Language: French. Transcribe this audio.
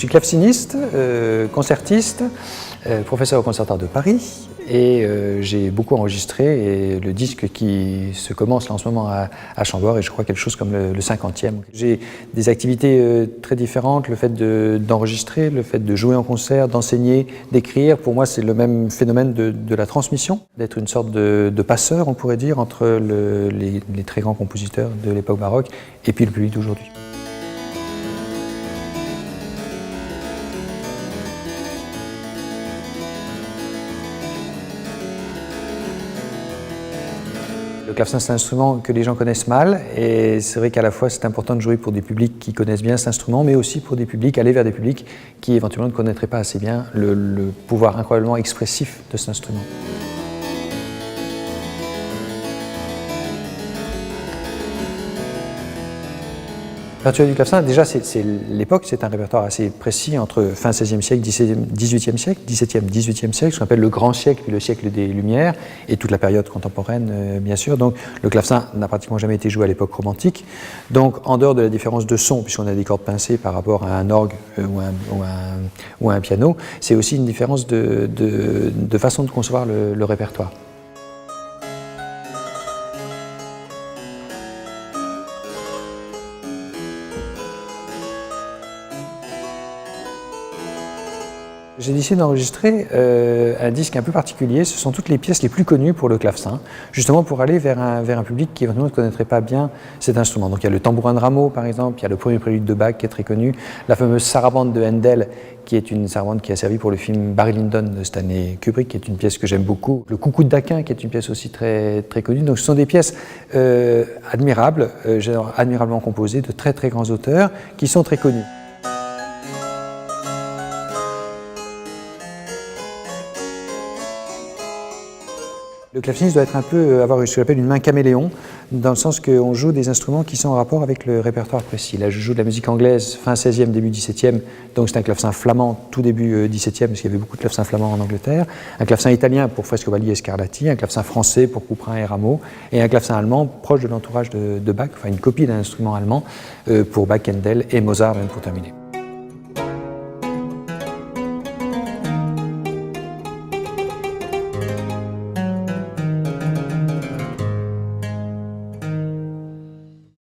suis claveciniste, concertiste, professeur au Conservatoire de Paris et j'ai beaucoup enregistré et le disque qui se commence là en ce moment à Chambord est je crois quelque chose comme le 50e. J'ai des activités très différentes, le fait d'enregistrer, le fait de jouer en concert, d'enseigner, d'écrire, pour moi c'est le même phénomène de la transmission, d'être une sorte de passeur on pourrait dire entre les très grands compositeurs de l'époque baroque et puis le public d'aujourd'hui. Le clavecin, c'est un instrument que les gens connaissent mal et c'est vrai qu'à la fois c'est important de jouer pour des publics qui connaissent bien cet instrument, mais aussi pour des publics, aller vers des publics qui éventuellement ne connaîtraient pas assez bien le pouvoir incroyablement expressif de cet instrument. Le répertoire du clavecin, déjà, l'époque, c'est un répertoire assez précis entre fin XVIe siècle, XVIIIe siècle, XVIIe, XVIIIe siècle, ce qu'on appelle le grand siècle, puis le siècle des Lumières, et toute la période contemporaine, bien sûr. Donc, le clavecin n'a pratiquement jamais été joué à l'époque romantique. Donc, en dehors de la différence de son, puisqu'on a des cordes pincées par rapport à un orgue ou à un piano, c'est aussi une différence de façon de concevoir le répertoire. J'ai décidé d'enregistrer un disque un peu particulier, ce sont toutes les pièces les plus connues pour le clavecin, justement pour aller vers un public qui éventuellement ne connaîtrait pas bien cet instrument. Donc il y a le tambourin de Rameau par exemple, il y a le premier prélude de Bach qui est très connu, la fameuse sarabande de Handel qui est une sarabande qui a servi pour le film Barry Lyndon de Stanley Kubrick, qui est une pièce que j'aime beaucoup, le coucou d'Aquin qui est une pièce aussi très, très connue. Donc ce sont des pièces admirables, admirablement composées de très très grands auteurs qui sont très connus. Le claveciniste doit être un peu, avoir ce qu'on appelle une main caméléon, dans le sens qu'on joue des instruments qui sont en rapport avec le répertoire précis. Là, je joue de la musique anglaise, fin 16e, début 17e, donc c'est un clavecin flamand, tout début 17e, parce qu'il y avait beaucoup de clavecins flamands en Angleterre, un clavecin italien pour Frescobaldi et Scarlatti, un clavecin français pour Couperin et Rameau, et un clavecin allemand proche de l'entourage de Bach, enfin une copie d'un instrument allemand pour Bach, Handel et Mozart, même pour terminer.